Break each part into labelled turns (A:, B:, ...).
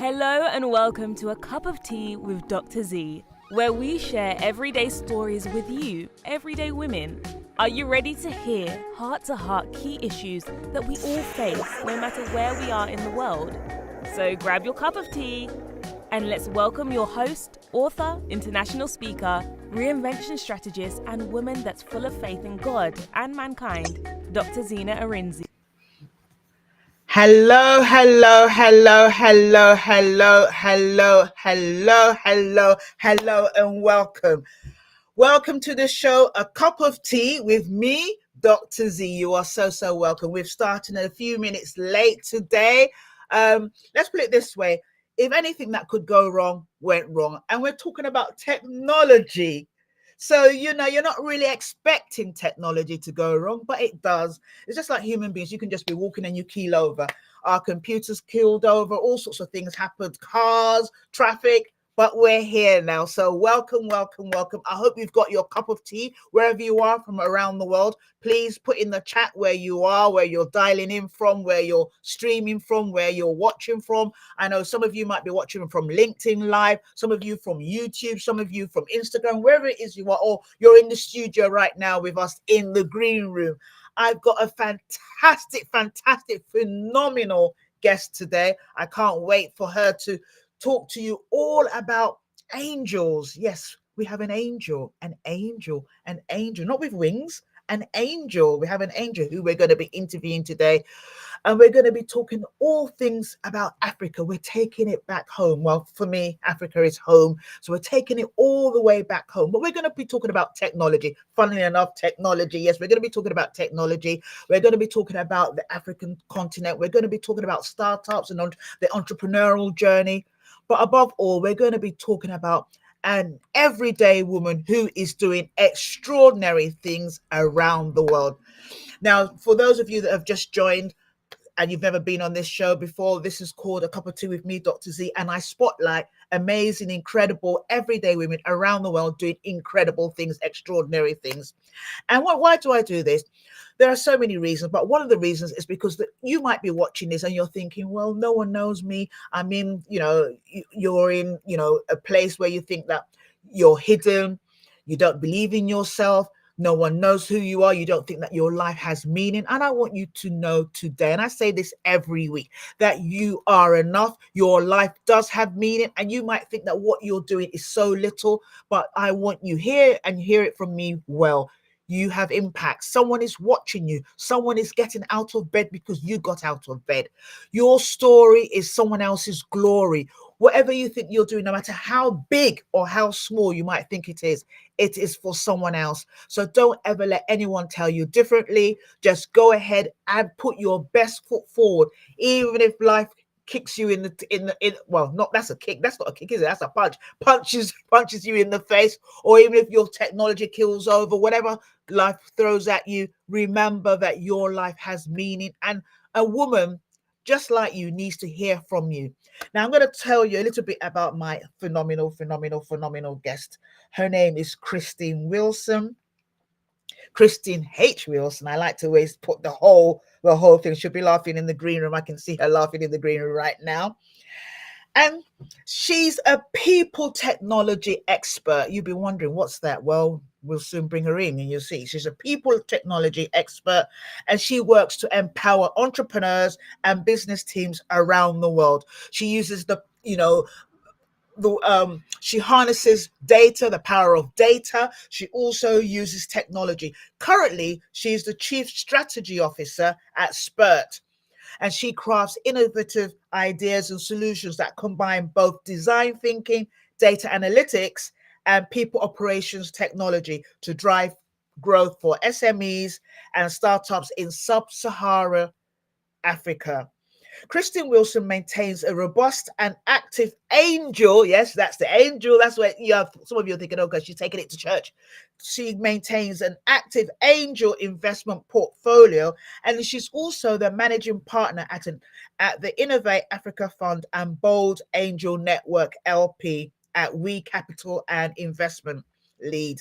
A: Hello and welcome to A Cup of Tea with Dr. Zee, where we share everyday stories with you, everyday women. Are you ready to hear heart-to-heart key issues that we all face no matter where we are in the world? So grab your cup of tea and let's welcome your host, author, international speaker, reinvention strategist and woman that's full of faith in God and mankind, Dr. Zena Arinzi.
B: Hello, hello, hello, hello, hello, hello, hello, hello, hello, and welcome. Welcome to the show, A Cup of Tea with me, Dr. Z. You are so welcome. We've started a few minutes late today. Let's put it this way. If anything that could go wrong, went wrong. And we're talking about technology. So, you're not really expecting technology to go wrong, but it does. It's just like human beings. You can just be walking and you keel over. Our computers keeled over. All sorts of things happened. Cars, traffic. But we're here now. So welcome, welcome, welcome. I hope you've got your cup of tea wherever you are from around the world. Please put in the chat where you are, where you're dialing in from, where you're streaming from, where you're watching from. I know some of you might be watching from LinkedIn Live, some of you from YouTube, some of you from Instagram, wherever it is you are, or you're in the studio right now with us in the green room. I've got a fantastic, phenomenal guest today. I can't wait for her to talk to you all about angels. Yes, we have an angel, not with wings, an angel. We have an angel who we're going to be interviewing today. And we're going to be talking all things about Africa. We're taking it back home. Well, for me, Africa is home. So we're taking it all the way back home. But we're going to be talking about technology. Funnily enough, technology. Yes, we're going to be talking about technology. We're going to be talking about the African continent. We're going to be talking about startups and the entrepreneurial journey. But above all, we're going to be talking about an everyday woman who is doing extraordinary things around the world. Now, for those of you that have just joined and you've never been on this show before, this is called A Cup of Tea with me, Dr. Z, and I spotlight amazing, incredible, everyday women around the world doing incredible things, extraordinary things. And why do I do this? There are so many reasons, but one of the reasons is because you might be watching this and you're thinking, well, no one knows me. I mean, you're in, a place where you think that you're hidden. You don't believe in yourself. No one knows who you are. You don't think that your life has meaning. And I want you to know today, and I say this every week, that you are enough. Your life does have meaning. And you might think that what you're doing is so little, but I want you here and hear it from me well. You have impact. Someone is watching you. Someone is getting out of bed because you got out of bed. Your story is someone else's glory. Whatever you think you're doing, no matter how big or how small you might think it is for someone else. So don't ever let anyone tell you differently. Just go ahead and put your best foot forward, even if life kicks you that's a kick. That's not a kick, is it? That's a punch. Punches you in the face, or even if your technology kills over, whatever life throws at you, remember that your life has meaning, and a woman just like you needs to hear from you. Now, I'm going to tell you a little bit about my phenomenal guest. Her name is Kristin Wilson. Kristin H. Wilson. I like to always put the whole thing. She'll be laughing in the green room. I can see her laughing in the green room right now. And she's a people technology expert. You've been wondering, what's that? Well, we'll soon bring her in and you'll see. She's a people technology expert, and she works to empower entrepreneurs and business teams around the world. She uses she harnesses data, the power of data. She also uses technology. Currently, she's the Chief Strategy Officer at Spurt, and she crafts innovative ideas and solutions that combine both design thinking, data analytics, and people operations technology to drive growth for SMEs and startups in sub-Saharan Africa. Kristin Wilson maintains a robust and active angel. Yes, that's the angel. That's where some of you are thinking, oh, God, she's taking it to church. She maintains an active angel investment portfolio, and she's also the managing partner at the Innovate Africa Fund and Bold Angel Network LP at We Capital and Investment Lead,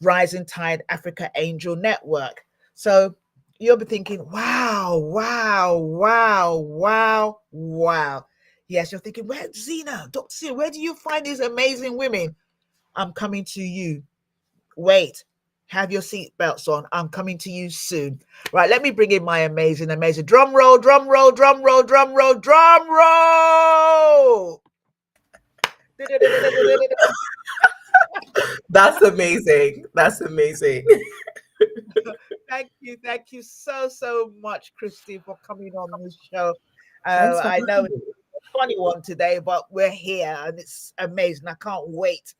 B: Rising Tide Africa Angel Network. So you'll be thinking, wow. Yes, you're thinking, where, Zena, Dr. Zena, where do you find these amazing women? I'm coming to you. Wait, have your seatbelts on. I'm coming to you soon. Right, let me bring in my amazing drum roll, drum roll, drum roll, drum roll, drum roll.
C: That's amazing. That's amazing.
B: Thank you so much, Kristin, for coming on this show.
C: Thanks for
B: I know
C: having
B: it's
C: me.
B: a funny one today, but we're here and it's amazing. I can't wait.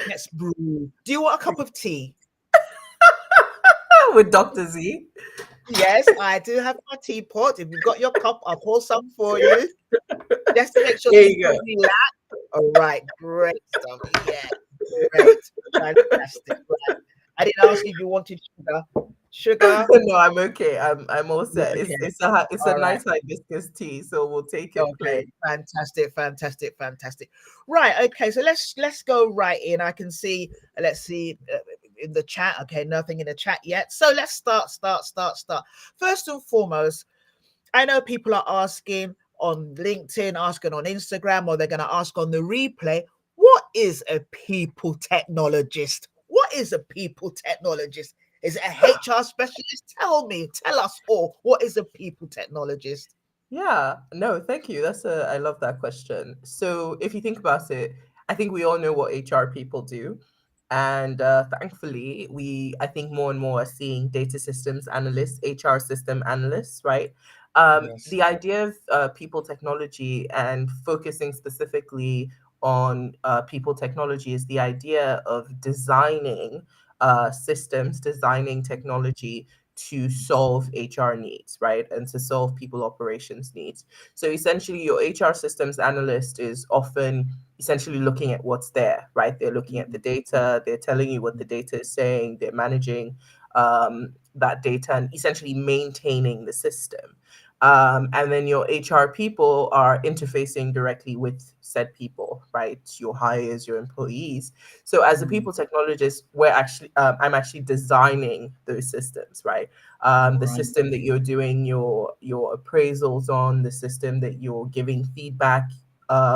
B: Let's brew. Do you want a cup of tea?
C: With Dr. Z.
B: Yes, I do have my teapot. If you've got your cup, I'll pour some for you. Just to make sure
C: There
B: that you
C: you
B: can
C: go.
B: relax. All right, great stuff. Yeah, great. Fantastic. Right. I didn't ask if you wanted sugar. Sugar?
C: No, I'm okay. I'm all
B: You're
C: set.
B: okay.
C: It's a
B: All right.
C: nice hibiscus tea, so we'll take it
B: Okay.
C: plain.
B: Fantastic. Right. Okay. So let's go right in. I can see. Let's see in the chat. Okay, nothing in the chat yet. So let's start. First and foremost, I know people are asking on LinkedIn, asking on Instagram, or they're going to ask on the replay, what is a people technologist? What is a people technologist? Is it a HR specialist? Tell us all, what is a people technologist?
C: Yeah, no, thank you. I love that question. So if you think about it, I think we all know what HR people do. And thankfully, I think more and more are seeing data systems analysts, HR system analysts, right?
B: Yes.
C: The idea of people technology and focusing specifically on people technology is the idea of designing systems, designing technology to solve HR needs, right? And to solve people operations needs. So essentially, your HR systems analyst is often essentially looking at what's there, right? They're looking at the data, they're telling you what the data is saying, they're managing that data and essentially maintaining the system. And then your HR people are interfacing directly with said people, right? Your hires, your employees. So as a people technologist, I'm actually designing those systems, right? The
B: Right.
C: system that you're doing your appraisals on, the system that you're giving feedback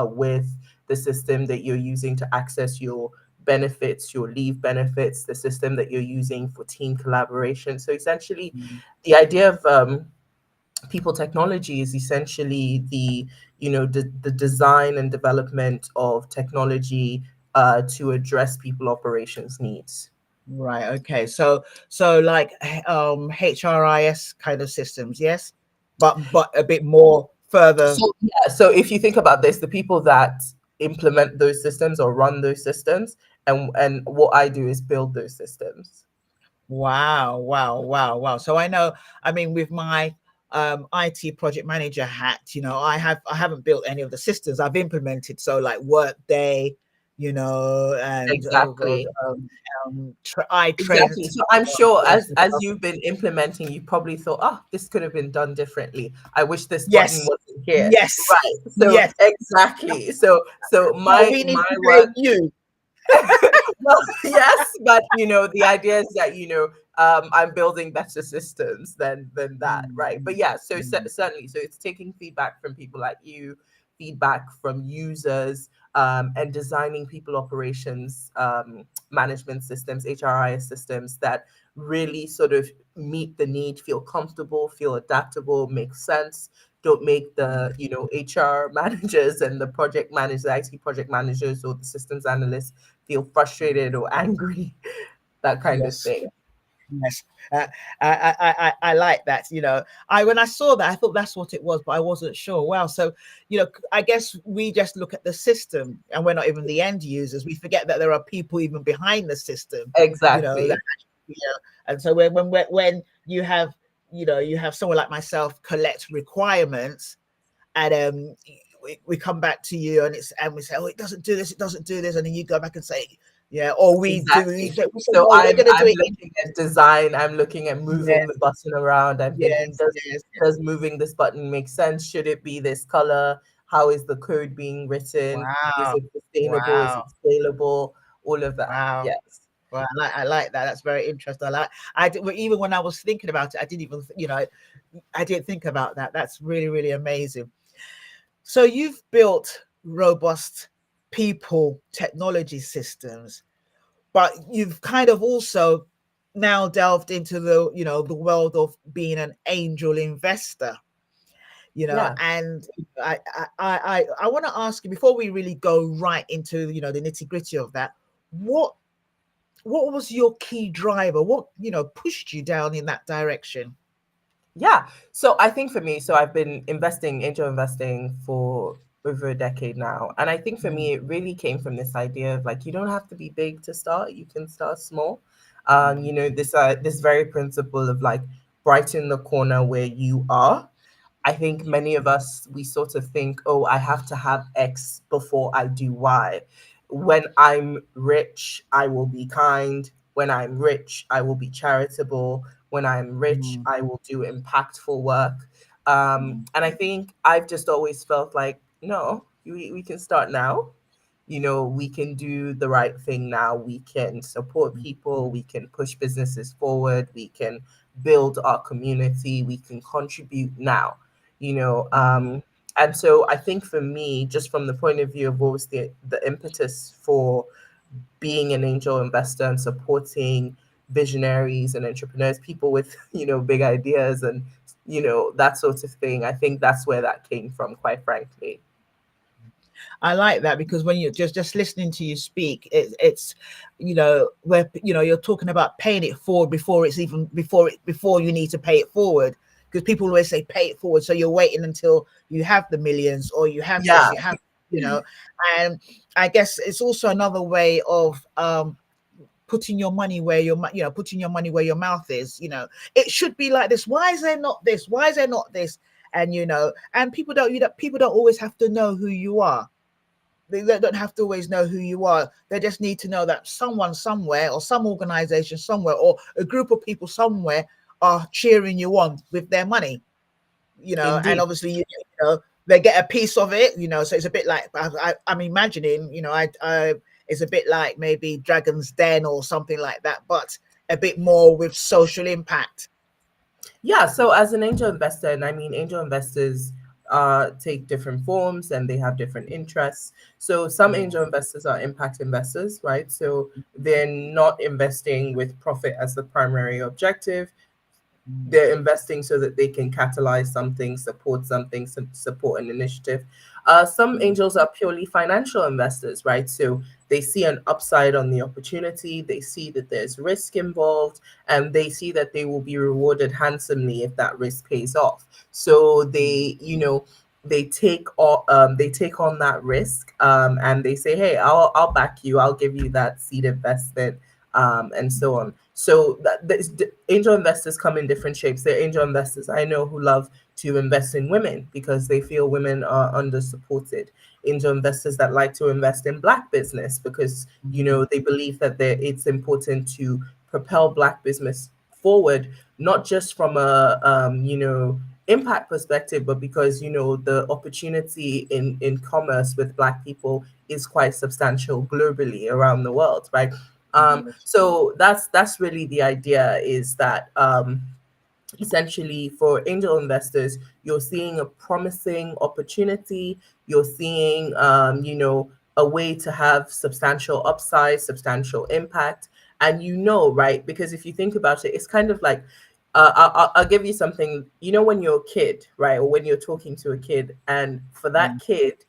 C: with, the system that you're using to access your benefits, your leave benefits, the system that you're using for team collaboration. So essentially, the idea of people technology is essentially the design and development of technology to address people operations needs.
B: Right. Okay. So like HRIS kind of systems, yes, but a bit more further.
C: So yeah, so if you think about this, the people that implement those systems or run those systems, and what I do is build those systems.
B: Wow. So I know, I mean, with my IT project manager hat, I haven't built any of the systems I've implemented. So like Workday, and oh God,
C: Exactly.
B: I trained.
C: Exactly. So I'm sure as you've been implementing, you probably thought, oh, this could have been done differently. I wish this button
B: Yes,
C: wasn't here.
B: yes,
C: Right. So
B: yes.
C: exactly. So
B: No,
C: my
B: we need
C: my
B: to
C: work.
B: blame you.
C: Well, yes, but the idea is that I'm building better systems than that, right? But yeah, so certainly, so it's taking feedback from people like you, feedback from users, and designing people operations management systems, HRIS systems that really sort of meet the need, feel comfortable, feel adaptable, make sense. Don't make the HR managers and the project managers, the IT project managers, or the systems analysts feel frustrated or angry, that kind of
B: Yes.
C: thing.
B: Yes, uh, I like that. I when I saw that, I thought that's what it was, but I wasn't sure. Wow. So, I guess we just look at the system, and we're not even the end users. We forget that there are people even behind the system. That,
C: Exactly.
B: and so when you have someone like myself collect requirements, and we come back to you, and we say, oh, it doesn't do this, and then you go back and say, yeah, or we
C: Exactly.
B: say,
C: So
B: no, we're going to do
C: I'm
B: it.
C: looking at design. I'm looking at moving
B: Yes,
C: the button around. I'm thinking,
B: yes,
C: does
B: yes.
C: does moving this button make sense? Should it be this color? How is the code being written? Is
B: Wow.
C: it sustainable? Is
B: Wow.
C: it scalable? All of that.
B: Wow.
C: Yes.
B: Well, I like that. That's very interesting. Even when I was thinking about it, I didn't even, I didn't think about that. That's really, really amazing. So you've built robust people technology systems, but you've kind of also now delved into the world of being an angel investor.
C: Yeah.
B: And I want to ask you, before we really go right into the nitty gritty of that, what was your key driver? What pushed you down in that direction?
C: Yeah. So I think for me, so I've been angel investing for over a decade now. And I think for
B: Mm,
C: me, it really came from this idea of like, you don't have to be big to start, you can start small. This very principle of like brighten the corner where you are. I think many of us, we sort of think, oh, I have to have X before I do Y. When I'm rich, I will be kind. When I'm rich, I will be charitable. When I'm rich,
B: mm,
C: I will do impactful work.
B: mm,
C: And I think I've just always felt like, no, we can start now. We can do the right thing now. We can support people. We can push businesses forward. We can build our community. We can contribute now you know
B: mm.
C: um and so I think for me, just from the point of view of what was the impetus for being an angel investor and supporting visionaries and entrepreneurs, people with big ideas and that sort of thing, I think that's where that came from, quite frankly.
B: I like that, because when you're just listening to you speak, it's where you're talking about paying it forward before you need to pay it forward, because people always say pay it forward, so you're waiting until you have the millions, or you have this,
C: Yeah,
B: you have you know and I guess it's also another way of putting your money where putting your money where your mouth is. It should be like this. Why is there not this? Why is there not this? And people don't always have to know who you are. They don't have to always know who you are. They just need to know that someone somewhere, or some organization somewhere, or a group of people somewhere are cheering you on with their money. And
C: indeed.
B: obviously, they get a piece of it. So it's a bit like, I'm imagining, it's a bit like maybe Dragon's Den or something like that, but a bit more with social impact.
C: Yeah, so as an angel investor, and I mean, angel investors take different forms and they have different interests. So some
B: Mm,
C: angel investors are impact investors, right? So they're not investing with profit as the primary objective.
B: mm,
C: They're investing so that they can catalyze something, support an initiative. Some
B: mm,
C: angels are purely financial investors, right? So they see an upside on the opportunity, they see that there's risk involved, and they see that they will be rewarded handsomely if that risk pays off. So they take on that risk, and they say, hey, I'll back you, I'll give you that seed investment, and so on. So the angel investors come in different shapes. There are angel investors I know who love to invest in women because they feel women are under supported. Angel investors that like to invest in Black business because
B: mm,
C: they believe that it's important to propel Black business forward, not just from a impact perspective, but because the opportunity in commerce with Black people is quite substantial globally around the world, right?
B: yes.
C: So that's really the idea, is that essentially for angel investors, you're seeing a promising opportunity, you're seeing a way to have substantial upside, substantial impact. And right, because if you think about it, it's kind of like I'll give you something. When you're a kid, right, or when you're talking to a kid, and for that
B: Mm,
C: kid,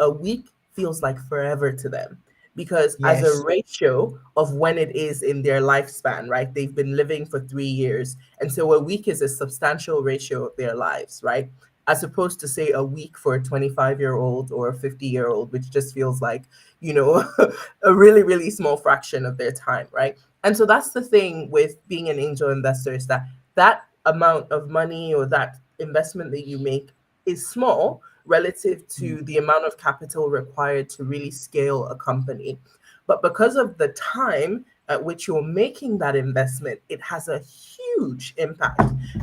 C: a week feels like forever to them, because as a
B: yes.
C: ratio of when it is in their lifespan, right? They've been living for 3 years. And so a week is a substantial ratio of their lives, right? As opposed to, say, a week for a 25-year-old or a 50-year-old, which just feels like, a really, really small fraction of their time, right? And so that's the thing with being an angel investor, is that amount of money or that investment that you make is small relative to
B: Mm,
C: the amount of capital required to really scale a company. But because of the time at which you're making that investment, it has a huge impact.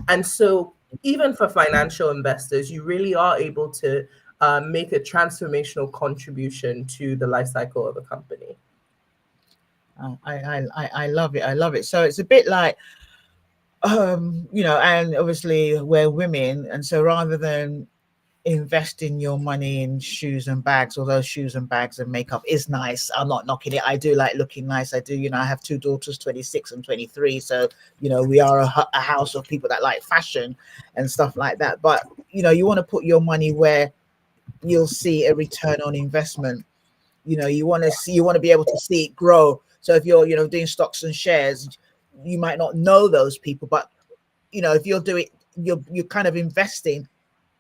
C: And so, even for financial investors, you really are able to make a transformational contribution to the life cycle of a company.
B: I love it. I love it. So it's a bit like, and obviously we're women, and so rather than investing your money in shoes and bags, although shoes and bags and makeup is nice, I'm not knocking it. I do like looking nice. I do, I have two daughters, 26 and 23, so we are a house of people that like fashion and stuff like that. But you want to put your money where you'll see a return on investment. You want to be able to see it grow. So if you're doing stocks and shares, you might not know those people, but if you're doing, you're kind of investing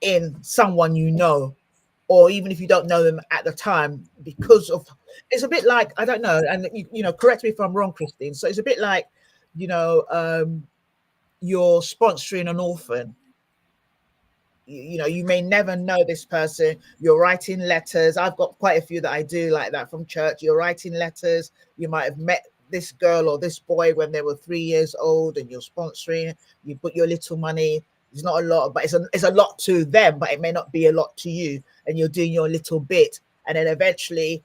B: in someone, or even if you don't know them at the time, because of, it's a bit like, I don't know, and correct me if I'm wrong, Kristin. So it's a bit like, you're sponsoring an orphan. You may never know this person. You're writing letters. I've got quite a few that I do like that from church. You're writing letters. You might have met this girl or this boy when they were 3 years old, and you're sponsoring. You put your little money. It's not a lot, but it's a lot to them, but it may not be a lot to you. And you're doing your little bit. And then eventually,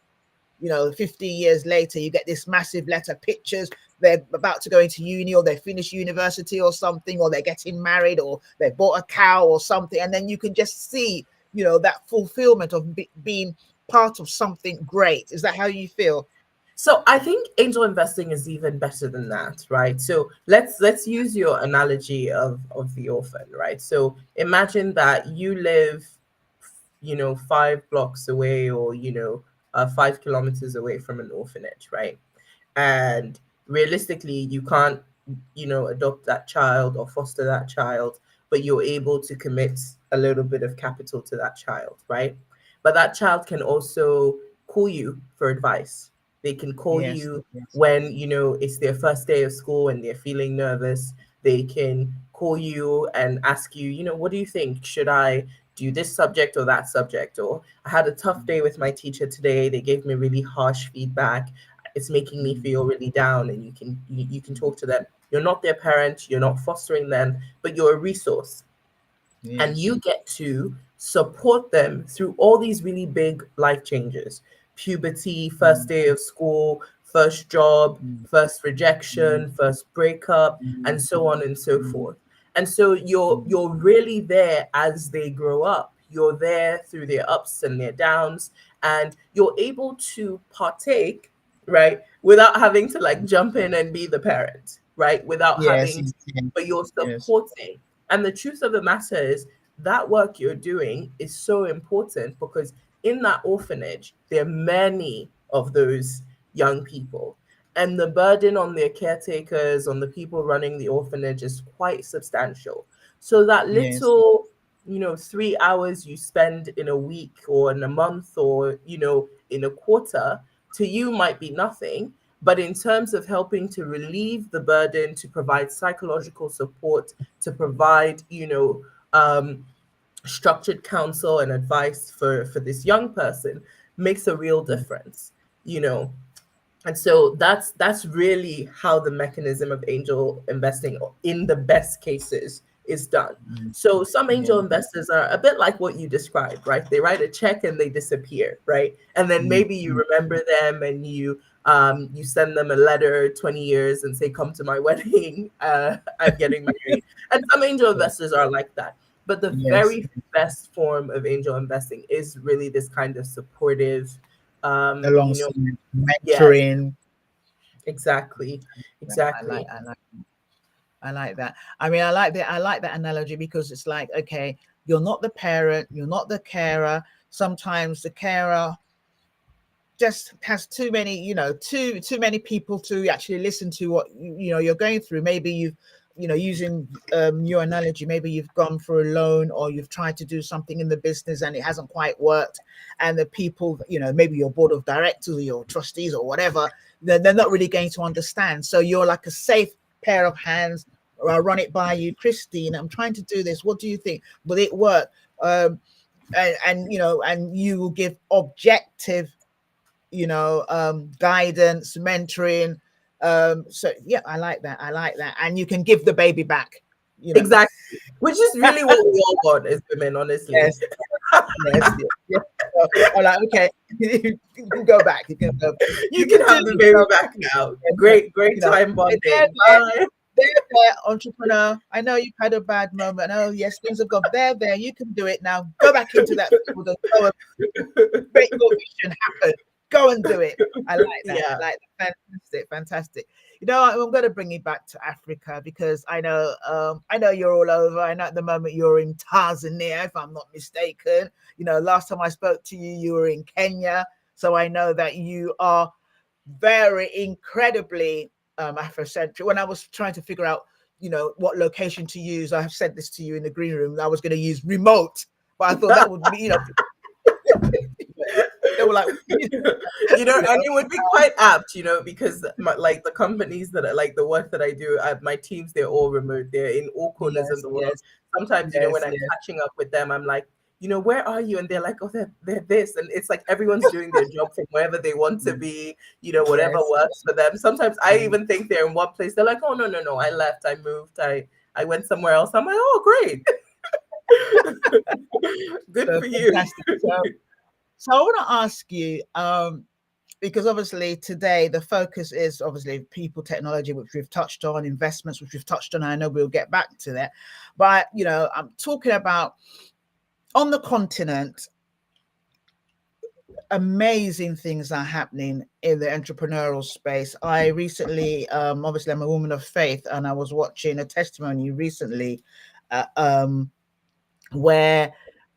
B: 15 years later, you get this massive letter, pictures. They're about to go into uni, or they finish university or something, or they're getting married, or they bought a cow or something. And then you can just see, that fulfillment of being part of something great. Is that how you feel?
C: So I think angel investing is even better than that, right? So let's use your analogy of the orphan, right? So imagine that you live, 5 blocks away, or 5 kilometers away from an orphanage, right? And realistically, you can't, adopt that child or foster that child, but you're able to commit a little bit of capital to that child, right? But that child can also call you for advice. They can call you when, it's their first day of school and they're feeling nervous. They can call you and ask you, what do you think? Should I do this subject or that subject? Or I had a tough day with my teacher today. They gave me really harsh feedback. It's making me feel really down. And you can talk to them. You're not their parent. You're not fostering them, but you're a resource. Yes. And you get to support them through all these really big life changes. Puberty, first day of school, first job, first rejection, first breakup, and so on and so forth. And so you're really there as they grow up. You're there through their ups and their downs, and you're able to partake, right, without having to jump in and be the parent, right, without having to, but you're supporting. And the truth of the matter is that work you're doing is so important, because in that orphanage, there are many of those young people. And the burden on their caretakers, on the people running the orphanage, is quite substantial. So that little, 3 hours you spend in a week or in a month or, in a quarter, to you might be nothing. But in terms of helping to relieve the burden, to provide psychological support, to provide, structured counsel and advice for this young person, makes a real difference, And so that's really how the mechanism of angel investing, in the best cases, is done. So some angel investors are a bit like what you described, right? They write a check and they disappear, right? And then maybe you remember them and you send them a letter 20 years and say, come to my wedding, I'm getting married. And some angel investors are like that. But the very best form of angel investing is really this kind of supportive,
B: mentoring.
C: Exactly.
B: I like that. I mean, I like that analogy, because it's like, okay, you're not the parent, you're not the carer. Sometimes the carer just has too many, too many people to actually listen to what you're going through. Maybe you've, using your analogy, maybe you've gone for a loan, or you've tried to do something in the business and it hasn't quite worked. And the people, maybe your board of directors or your trustees or whatever, they're not really going to understand. So you're like a safe pair of hands. Or I'll run it by you, Kristin. I'm trying to do this. What do you think? Will it work? And you will give objective, guidance, mentoring. So yeah, I like that. And you can give the baby back.
C: Exactly. Which is really what we all want as women, honestly.
B: Yes. Yes. I'm like, okay, you can go back. You can go.
C: You can have the baby back now. Great time bonding. Bye.
B: There, entrepreneur. I know you've had a bad moment. Oh, yes, things have gone there. You can do it now. Go back into that field and go and make your vision happen. Go and do it. I like that.
C: Yeah.
B: I like that. Fantastic. You know, I'm going to bring you back to Africa because I know you're all over. I know at the moment you're in Tanzania, if I'm not mistaken. You know, last time I spoke to you, you were in Kenya. So I know that you are very incredibly Afrocentric. When I was trying to figure out, you know, what location to use, I have said this to you in the green room. I was going to use remote, but I thought that would be, you know, they were like,
C: you know, and it would be quite apt, you know, because like the companies that are like the work that I do, my teams, they're all remote. They're in all corners of the world. Sometimes, you know, when I'm catching up with them, I'm like, you know, where are you? And they're like, oh, they're this. And it's like everyone's doing their job from wherever they want to be, you know, whatever works for them. Sometimes I even think they're in one place. They're like, oh, no, I left, I moved, I went somewhere else. I'm like, oh, great. Good for you.
B: So I want to ask you, because obviously today the focus is obviously people, technology, which we've touched on, investments, which we've touched on. I know we'll get back to that. But, you know, I'm talking about on the continent, amazing things are happening in the entrepreneurial space. I recently, obviously I'm a woman of faith, and I was watching a testimony recently where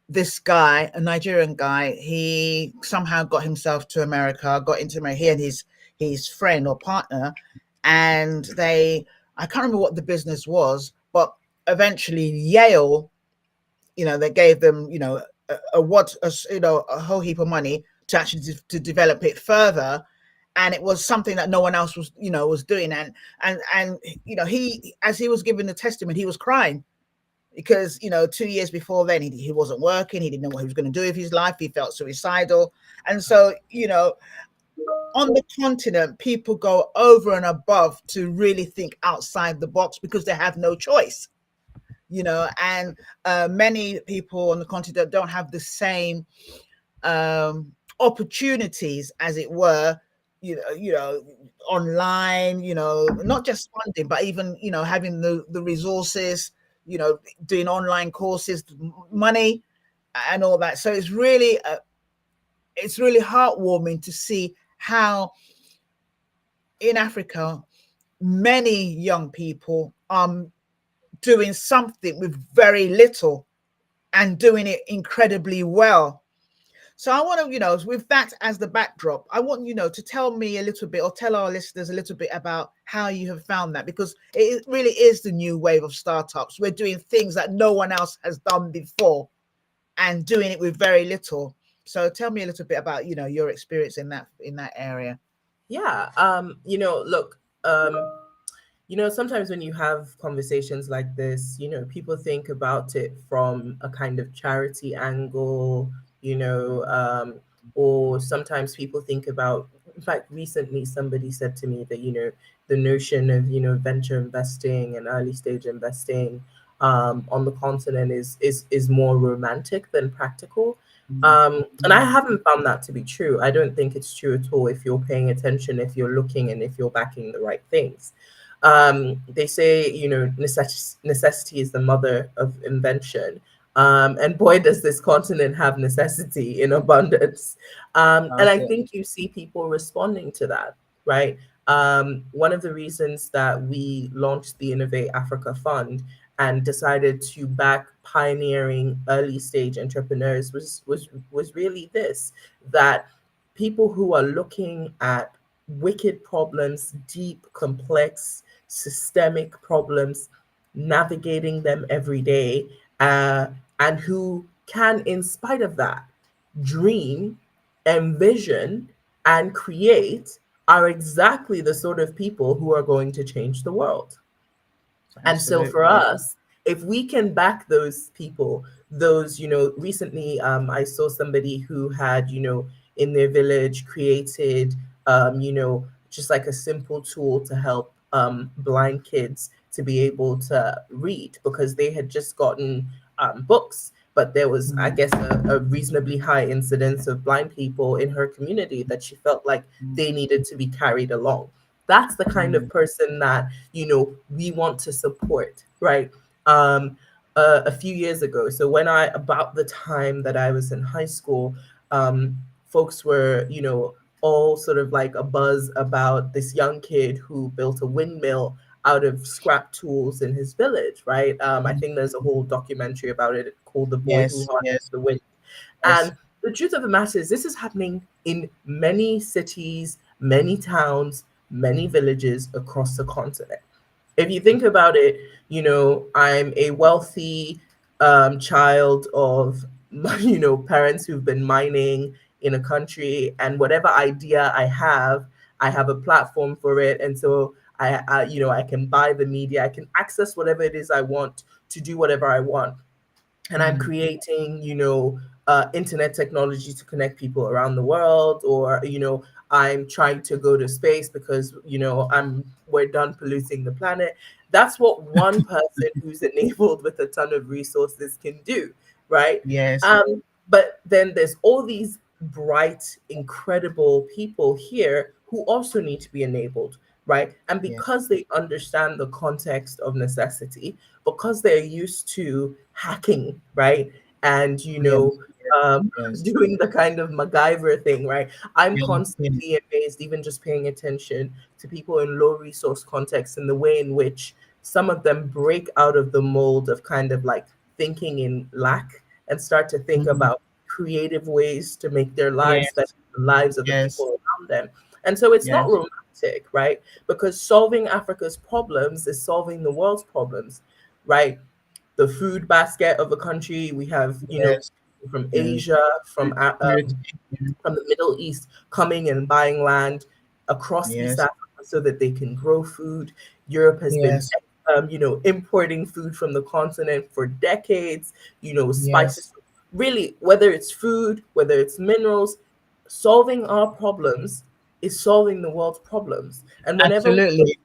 B: this guy, a Nigerian guy, he somehow got himself to America, got into America, he and his friend or partner, and I can't remember what the business was, but eventually Yale, you know, they gave them, you know, a whole heap of money to actually to develop it further. And it was something that no one else was, you know, was doing. And you know, as he was giving the testimony, he was crying because, you know, 2 years before then, he wasn't working. He didn't know what he was going to do with his life. He felt suicidal. And so, you know, on the continent, people go over and above to really think outside the box because they have no choice, you know, and many people on the continent don't have the same opportunities, as it were, you know, online, you know, not just funding, but even, you know, having the resources, you know, doing online courses, money and all that. So it's really heartwarming to see how in Africa, many young people are doing something with very little and doing it incredibly well. So I want to, you know, with that as the backdrop, I want, you know, to tell me a little bit, or tell our listeners a little bit about how you have found that, because it really is the new wave of startups. We're doing things that no one else has done before and doing it with very little. So tell me a little bit about, you know, your experience in that area.
C: Yeah. You know, look, you know, sometimes when you have conversations like this, you know, people think about it from a kind of charity angle, you know, or sometimes people think about, in fact, recently somebody said to me that, you know, the notion of, you know, venture investing and early stage investing on the continent is more romantic than practical. And I haven't found that to be true. I don't think it's true at all if you're paying attention, if you're looking, and if you're backing the right things. They say, you know, necessity is the mother of invention. And boy, does this continent have necessity in abundance. And I think you see people responding to that, right? One of the reasons that we launched the Innovate Africa Fund and decided to back pioneering early stage entrepreneurs was really this, that people who are looking at wicked problems, deep, complex, systemic problems, navigating them every day, and who can, in spite of that, dream, envision, and create, are exactly the sort of people who are going to change the world. And so for us, if we can back those people, those, you know, recently I saw somebody who had, you know, in their village created, you know, just like a simple tool to help blind kids to be able to read, because they had just gotten books but there was, I guess, a reasonably high incidence of blind people in her community that she felt like they needed to be carried along. That's the kind of person that, you know, we want to support, right? A few years ago, so about the time that I was in high school, folks were, you know, all sort of like a buzz about this young kid who built a windmill out of scrap tools in his village, right? I think there's a whole documentary about it called The Boy Who
B: Yes,
C: Harnessed the Wind.
B: yes,
C: And the truth of the matter is, this is happening in many cities, many towns, many villages across the continent. If you think about it, you know, I'm a wealthy child of, you know, parents who've been mining in a country, and whatever idea I have a platform for it. And so you know, I can buy the media, I can access whatever it is I want to do whatever I want. And I'm creating, you know, internet technology to connect people around the world, or, you know, I'm trying to go to space because, you know, we're done polluting the planet. That's what one person who's enabled with a ton of resources can do, right?
B: yes,
C: But then there's all these bright, incredible people here who also need to be enabled, right? And
B: yes,
C: because they understand the context of necessity, because they're used to hacking, right? And, you
B: yes,
C: know,
B: yes,
C: doing the kind of MacGyver thing, right? I'm
B: yes, yes,
C: constantly amazed, even just paying attention to people in low resource contexts and the way in which some of them break out of the mold of kind of like thinking in lack and start to think about creative ways to make their lives better,
B: yes,
C: the lives of the
B: yes,
C: people around them. And so it's not
B: yes,
C: romantic, right? Because solving Africa's problems is solving the world's problems, right? The food basket of a country, we have, you know,
B: yes,
C: from
B: yes,
C: Asia,
B: good,
C: from the Middle East coming and buying land across East
B: yes,
C: Africa so that they can grow food. Europe has been,
B: yes,
C: you know, importing food from the continent for decades, you know,
B: yes,
C: spices. Really, whether it's food, whether it's minerals, solving our problems is solving the world's problems. And
B: absolutely,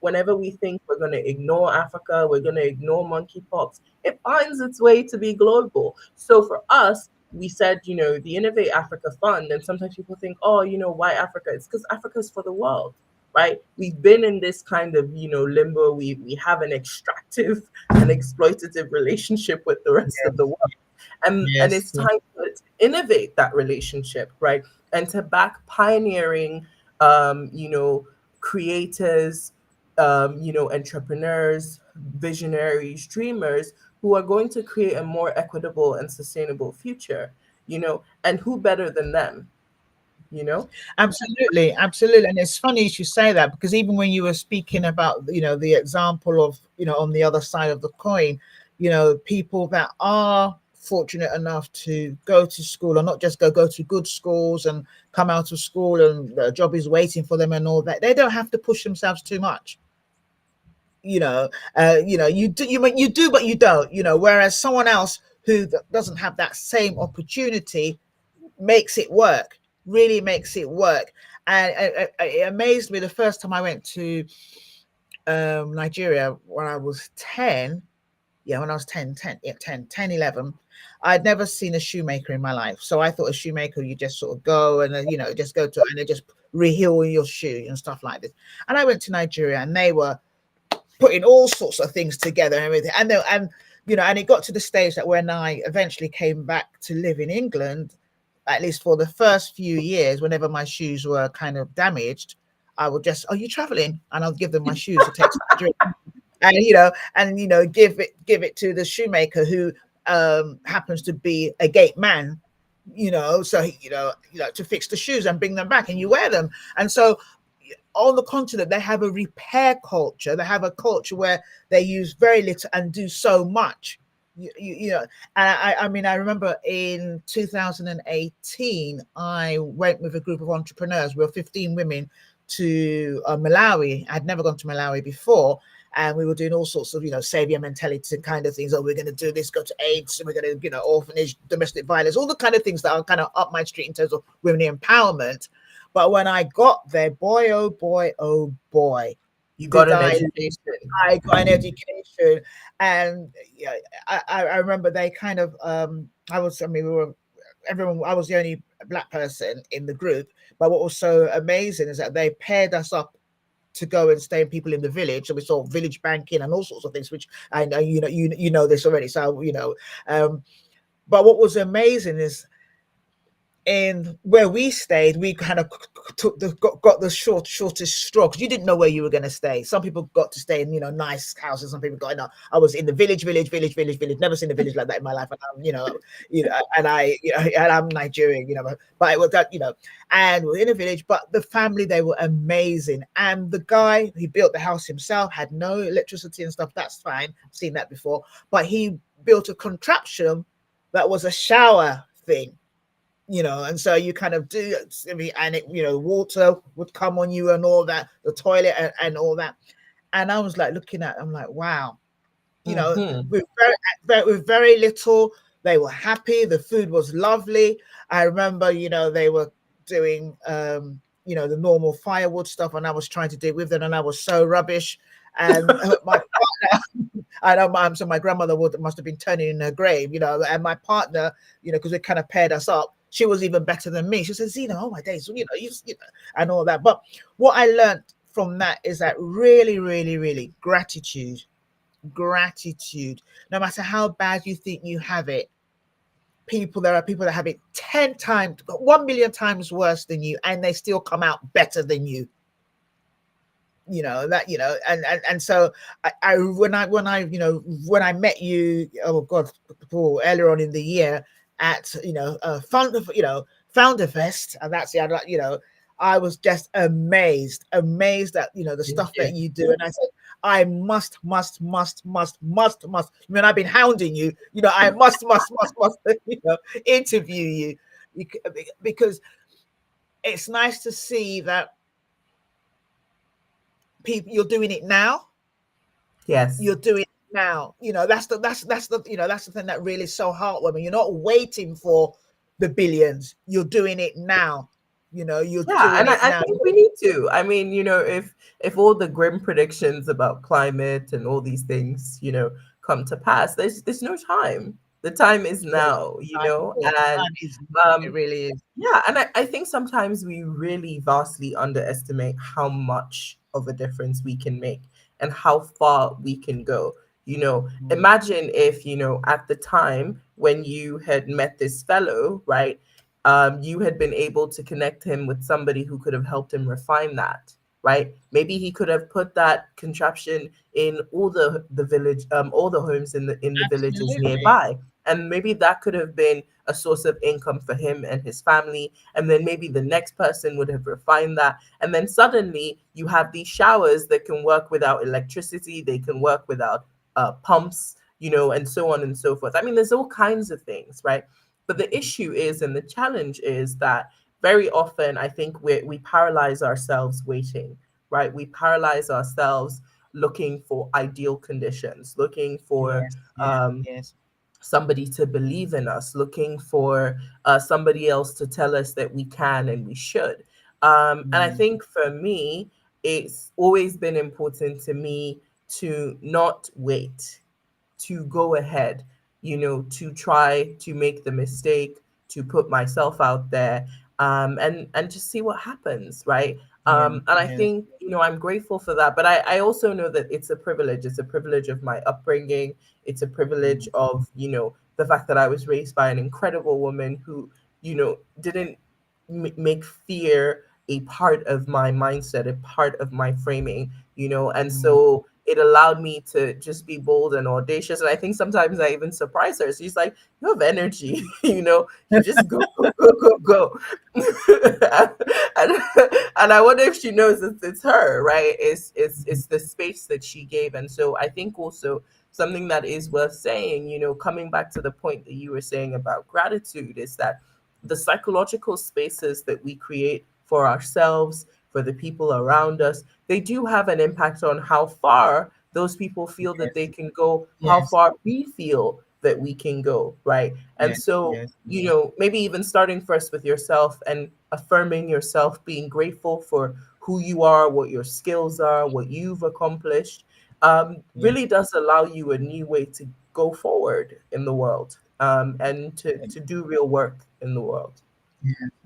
C: whenever we think we're going to ignore Africa, we're going to ignore monkeypox, it finds its way to be global. So for us, we said, you know, the Innovate Africa Fund, and sometimes people think, oh, you know, why Africa? It's because Africa is for the world, right? We've been in this kind of, you know, limbo. We have an extractive and exploitative relationship with the rest of the
B: yes,
C: world. And
B: yes,
C: it's time to innovate that relationship, right? And to back pioneering, you know, creators, you know, entrepreneurs, visionaries, dreamers who are going to create a more equitable and sustainable future, you know, and who better than them, you know?
B: absolutely, absolutely. And it's funny you should say that, because even when you were speaking about, you know, the example of, you know, on the other side of the coin, you know, people that are fortunate enough to go to school, or not just go to good schools and come out of school and the job is waiting for them and all that, they don't have to push themselves too much. You know, you do, you do, but you don't, you know, whereas someone else who doesn't have that same opportunity makes it work, really makes it work. And it amazed me the first time I went to Nigeria when I was 10. Yeah, when I was 10, 11. I'd never seen a shoemaker in my life. So I thought a shoemaker, you just sort of go and, you know, just go to, and they just reheel your shoe and stuff like this. And I went to Nigeria and they were putting all sorts of things together and everything. And you know, and it got to the stage that when I eventually came back to live in England, at least for the first few years, whenever my shoes were kind of damaged, I would just, "Are you traveling?" And I'll give them my shoes to take to Nigeria. And give it to the shoemaker who happens to be a gate man, so to fix the shoes and bring them back and you wear them. And so on the continent, they have a repair culture. They have a culture where they use very little and do so much. And I mean, I remember in 2018, I went with a group of entrepreneurs. We were 15 women to Malawi. I'd never gone to Malawi before. And we were doing all sorts of, savior mentality kind of things. Oh, we're going to do this, go to AIDS, and we're going to, orphanage, domestic violence, all the kind of things that are kind of up my street in terms of women empowerment. But when I got there, boy, oh boy,
C: You got
B: did
C: an
B: I
C: education.
B: I got an education, and yeah, I remember they kind of I mean we were everyone I was the only black person in the group, but what was so amazing is that they paired us up to go and stay with people in the village. So we saw village banking and all sorts of things, which I know you know this already. So but what was amazing is and where we stayed, we kind of got the shortest straw because you didn't know where you were going to stay. Some people got to stay in nice houses. Some people got in. I was in the village. Never seen a village like that in my life. And I'm and I'm Nigerian. But it was that and we're in a village. But the family, they were amazing. And the guy he built the house himself, had no electricity and stuff. That's fine. I've seen that before. But he built a contraption that was a shower thing, and so you kind of do, and it, water would come on you and all that, the toilet and all that. And I was like looking at, I'm like, wow,
C: Mm-hmm.
B: with very little, they were happy. The food was lovely. I remember, they were doing, the normal firewood stuff, and I was trying to do with them, and I was so rubbish. And my I know so my grandmother must have been turning in her grave, and my partner, because we kind of paired us up. She was even better than me. She said, Zena, oh my days, and all that. But what I learned from that is that really, really, really gratitude, no matter how bad you think you have it, there are people that have it 10 times, 1 million times worse than you, and they still come out better than you. And so when I met you, oh God, Paul, earlier on in the year at Founder Fest, and that's I was just amazed at the stuff that you do, and I said I must. I mean, I've been hounding you. I must interview you because it's nice to see that people, you're doing it now.
C: Yes.
B: You're doing it now. That's the thing that really is so heartwarming. You're not waiting for the billions. You're doing it now. You're
C: Yeah,
B: doing
C: and
B: it
C: I
B: now.
C: think we need to. I mean, if all the grim predictions about climate and all these things, come to pass, there's no time. The time is now, and
B: It
C: um,
B: really is.
C: yeah, and I think sometimes we really vastly underestimate how much of a difference we can make and how far we can go. Imagine if, at the time when you had met this fellow, right, you had been able to connect him with somebody who could have helped him refine that, right? Maybe he could have put that contraption in all the village, all the homes in the villages
B: Absolutely.
C: nearby. And maybe that could have been a source of income for him and his family. And then maybe the next person would have refined that. And then suddenly you have these showers that can work without electricity, they can work without pumps, and so on and so forth. I mean, there's all kinds of things, right? But the issue is, and the challenge is that very often I think we paralyze ourselves waiting, right? We paralyze ourselves looking for ideal conditions, looking for
B: Yes. Yes.
C: um,
B: Yes.
C: somebody to believe in us, looking for somebody else to tell us that we can and we should. And I
B: Mm.
C: think for me, it's always been important to me to not wait, to go ahead, to try to make the mistake, to put myself out there, and just see what happens, right?
B: Yeah.
C: And I
B: Yes.
C: think, I'm grateful for that. But I also know that it's a privilege. It's a privilege of my upbringing. It's a privilege
B: Mm.
C: of, the fact that I was raised by an incredible woman who, didn't make fear a part of my mindset, a part of my framing, and
B: Mm.
C: so it allowed me to just be bold and audacious. And I think sometimes I even surprise her. She's like, you have energy, you just go. and, and I wonder if she knows it's her, right? It's the space that she gave. And so I think also something that is worth saying, coming back to the point that you were saying about gratitude, is that the psychological spaces that we create for ourselves, for the people around us, they do have an impact on how far those people feel that they
B: Yes.
C: can go, how
B: Yes.
C: far we feel that we can go, right? And
B: Yes.
C: so,
B: Yes.
C: maybe even starting first with yourself and affirming yourself, being grateful for who you are, what your skills are, what you've accomplished, really does allow you a new way to go forward in the world, and to do real work in the world.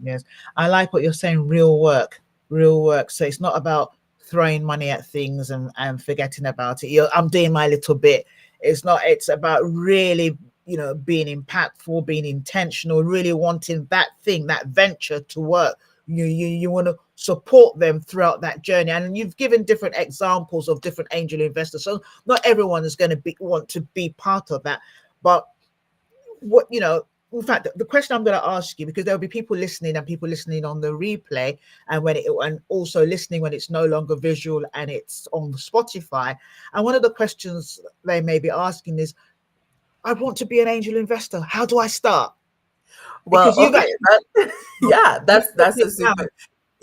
B: Yes, I like what you're saying. Real work, real work. So it's not about throwing money at things and forgetting about it. I'm doing my little bit. It's not. It's about really, being impactful, being intentional, really wanting that thing, that venture to work. You want to support them throughout that journey. And you've given different examples of different angel investors. So not everyone is going to want to be part of that, but what in fact, the question I'm going to ask you, because there'll be people listening and people listening on the replay, and also listening when it's no longer visual and it's on Spotify. And one of the questions they may be asking is, I want to be an angel investor. How do I start?
C: Well,
B: Because you've
C: okay, yeah, that's a
B: down.
C: super.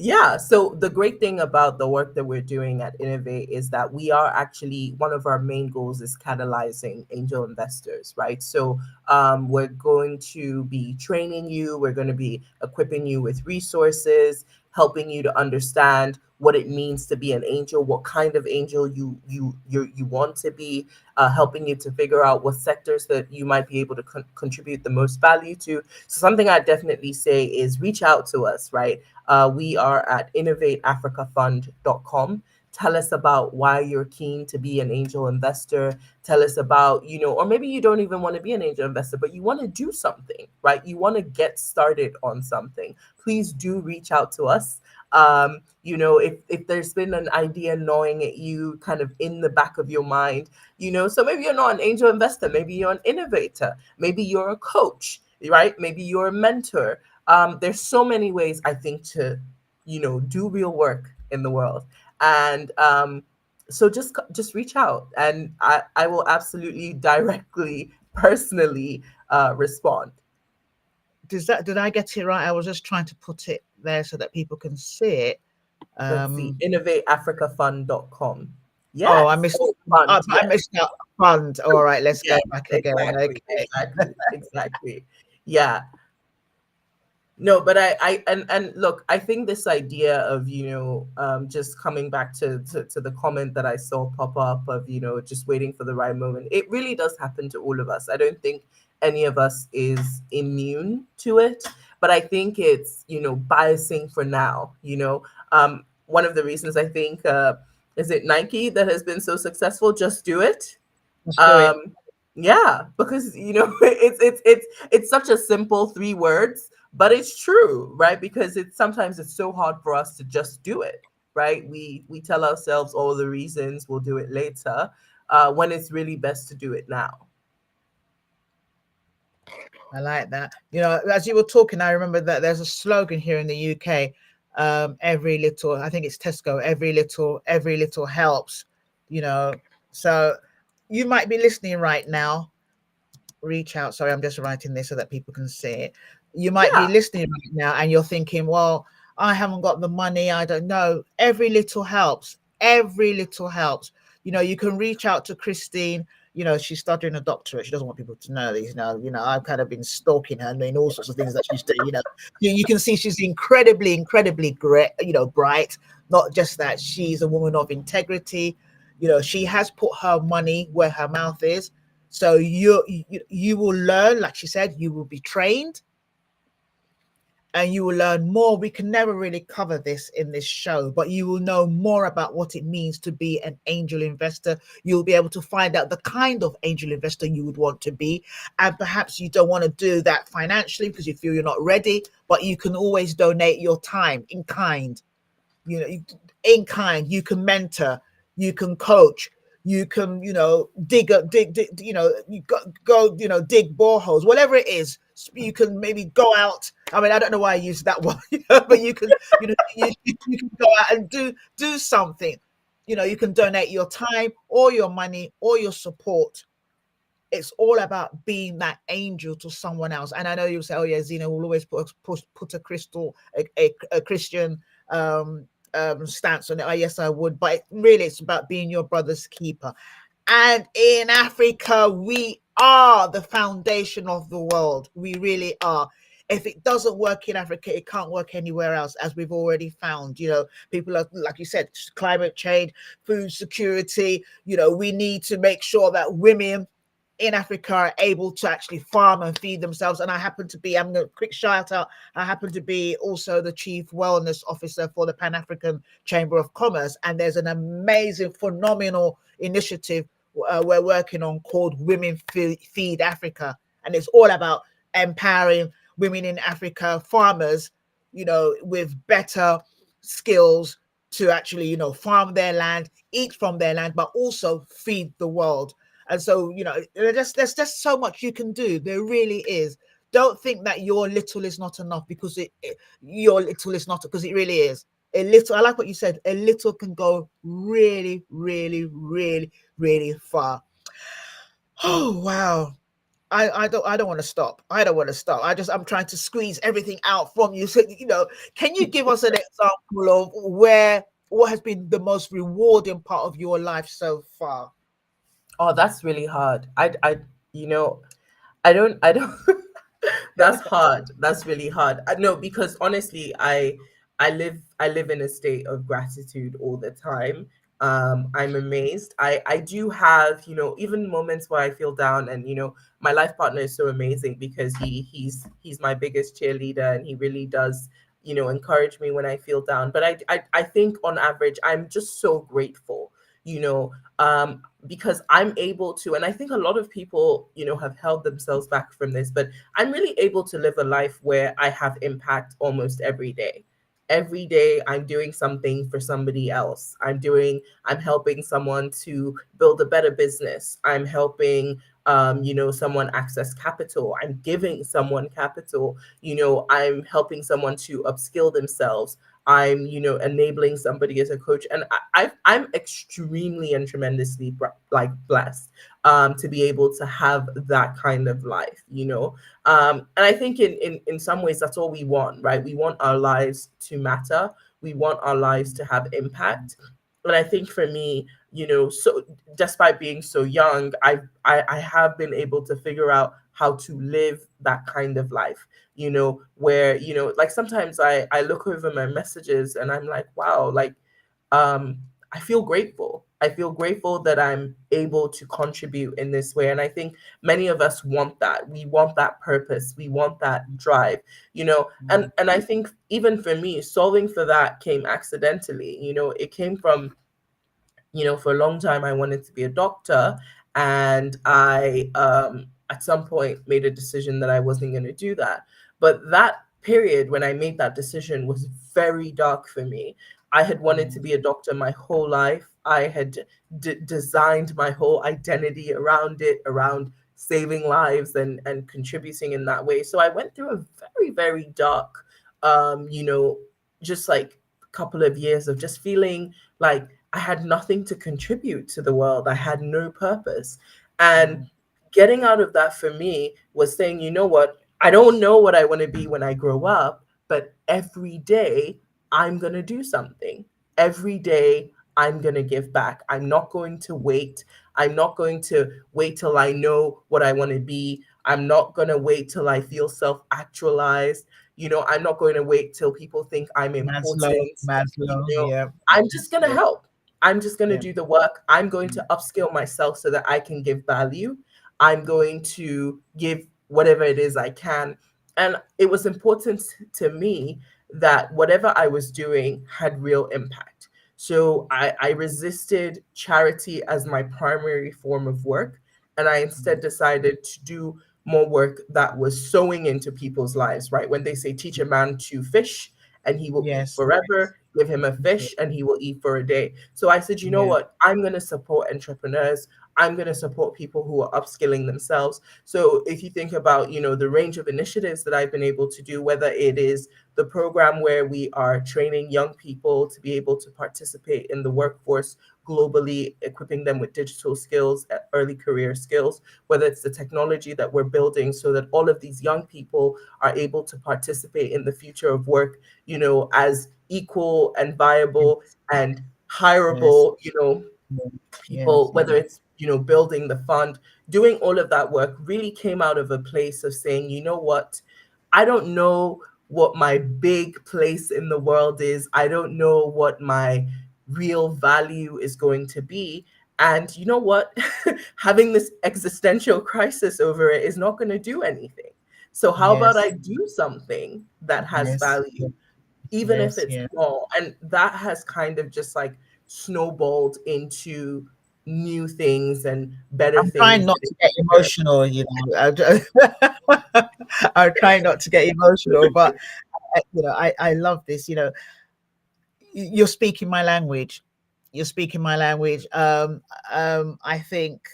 C: Yeah, so the great thing about the work that we're doing at Innovate is that we are actually, one of our main goals is catalyzing angel investors, right? So we're going to be training you, we're going to be equipping you with resources, helping you to understand what it means to be an angel, what kind of angel you want to be, helping you to figure out what sectors that you might be able to contribute the most value to. So something I definitely say is reach out to us, right? We are at innovateafricafund.com. Tell us about why you're keen to be an angel investor. Tell us about, or maybe you don't even want to be an angel investor, but you want to do something, right? You want to get started on something. Please do reach out to us. If there's been an idea gnawing at you kind of in the back of your mind, so maybe you're not an angel investor, maybe you're an innovator, maybe you're a coach, right? Maybe you're a mentor. There's so many ways, I think, to, do real work in the world. And so just reach out, and I will absolutely directly, personally respond.
B: Did I get it right? I was just trying to put it there so that people can see it.
C: Let's see, innovateafricafund.com. Yes.
B: Oh, I missed
C: fund.
B: I
C: Yes.
B: missed out fund. All right, let's
C: Yes,
B: go back again.
C: exactly,
B: Okay.
C: exactly. Yeah. No, but and look, I think this idea of, just coming back to the comment that I saw pop up of, just waiting for the right moment. It really does happen to all of us. I don't think any of us is immune to it, but I think it's, biasing for now. One of the reasons I think, is it Nike that has been so successful? Just do it.
B: Let's do it.
C: Yeah, because it's such a simple 3 words, but it's true, right? Because sometimes it's so hard for us to just do it, right? We tell ourselves all the reasons, we'll do it later, when it's really best to do it now.
B: I like that. As you were talking, I remember that there's a slogan here in the UK. Every little, I think it's Tesco. Every little helps. So you might be listening right now. Reach out. Sorry, I'm just writing this so that people can see it. You might be
C: Yeah.
B: listening right now and you're thinking, well, I haven't got the money. I don't know. Every little helps. Every little helps. You can reach out to Kristin. She's studying a doctorate. She doesn't want people to know these. I've kind of been stalking her and doing all sorts of things that she's doing. You can see she's incredibly great, bright. Not just that, she's a woman of integrity. She has put her money where her mouth is. So you will learn, like she said, you will be trained and you will learn more. We can never really cover this in this show, but you will know more about what it means to be an angel investor. You'll be able to find out the kind of angel investor you would want to be. And perhaps you don't want to do that financially because you feel you're not ready, but you can always donate your time in kind. In kind, you can mentor, you can coach, you can, dig, you go, dig boreholes, whatever it is. You can maybe go out. I mean, I don't know why I used that one, but you can, you can go out and do something. You can donate your time or your money or your support. It's all about being that angel to someone else. And I know you'll say, oh yeah, Zena will always put a Christian stance on it. Oh yes, I would. But really, it's about being your brother's keeper. And in Africa, we are the foundation of the world. We really are. if it doesn't work in Africa, it can't work anywhere else, as we've already found. People are, like you said, climate change, food security. We need to make sure that women in Africa are able to actually farm and feed themselves. And I'm going to quick shout out, I happen to be also the chief wellness officer for the Pan-African Chamber of Commerce. And there's an amazing, phenomenal initiative we're working on called Women Feed Africa. And it's all about empowering women in Africa, farmers, with better skills to actually, farm their land, eat from their land, but also feed the world. And so, there's just so much you can do. There really is. Don't think that your little is not enough, because your little is not, because it really is. A little, I like what you said, a little can go really, really, really, really far. Oh, wow. I don't want to stop. I don't want to stop. I'm trying to squeeze everything out from you. So, can you give us an example of what has been the most rewarding part of your life so far?
C: Oh, that's really hard. You know, I don't. That's hard. That's really hard. No, because honestly, I live in a state of gratitude all the time. I'm amazed. I do have, even moments where I feel down, and my life partner is so amazing because he's my biggest cheerleader, and he really does, encourage me when I feel down. But I think on average, I'm just so grateful, you know, because I'm able to, and I think a lot of people, have held themselves back from this, but I'm really able to live a life where I have impact almost every day. Every day I'm doing something for somebody else. I'm helping someone to build a better business. I'm helping, someone access capital. I'm giving someone capital. I'm helping someone to upskill themselves. I'm, enabling somebody as a coach. And I'm extremely and tremendously blessed to be able to have that kind of life, and I think in some ways that's all we want, right? We want our lives to matter. We want our lives to have impact. And I think for me, so despite being so young, I have been able to figure out how to live that kind of life, where, like sometimes I look over my messages and I'm like, wow, like, I feel grateful. I feel grateful that I'm able to contribute in this way. And I think many of us want that. We want that purpose. We want that drive, and I think even for me, solving for that came accidentally. It came from, for a long time, I wanted to be a doctor. And I, at some point, made a decision that I wasn't going to do that. But that period when I made that decision was very dark for me. I had wanted to be a doctor my whole life. I had designed my whole identity around it, around saving lives and contributing in that way. So I went through a very, very dark, just like couple of years of just feeling like I had nothing to contribute to the world. I had no purpose. And getting out of that for me was saying, you know what? I don't know what I want to be when I grow up, but every day I'm going to do something. Every day I'm going to give back. I'm not going to wait. I'm not going to wait till I know what I want to be. I'm not going to wait till I feel self actualized. I'm not going to wait till people think I'm important. You
B: Maslow,
C: know,
B: yeah,
C: I'm just going to
B: yeah,
C: help. I'm just going to
B: yeah.
C: do the work. I'm going to upskill myself so that I can give value. I'm going to give whatever it is I can. And it was important to me that whatever I was doing had real impact. So I resisted charity as my primary form of work. And I instead decided to do more work that was sowing into people's lives, right? When they say teach a man to fish and he will eat
B: Yes,
C: forever, give him a fish and he will eat for a day. So I said, you know
B: yeah,
C: what? I'm going to support entrepreneurs. I'm going to support people who are upskilling themselves. So if you think about, the range of initiatives that I've been able to do, whether it is the program where we are training young people to be able to participate in the workforce globally, equipping them with digital skills, early career skills, whether it's the technology that we're building so that all of these young people are able to participate in the future of work, as equal and viable and
B: yes,
C: hireable,
B: yes,
C: people,
B: yes,
C: whether it's, building the fund, doing all of that work really came out of a place of saying, you know what, I don't know what my big place in the world is. I don't know what my real value is going to be. And you know what? Having this existential crisis over it is not going to do anything. So, how about I
B: Yes.
C: do something that has
B: Yes.
C: value, even if
B: Yes.
C: it's
B: Yeah.
C: small? And that has kind of just like snowballed into new things and better
B: I'm trying
C: things
B: not
C: in
B: to
C: the
B: get
C: future.
B: emotional, I'm trying not to get emotional, but I love this. You're speaking my language. You're speaking my language. I think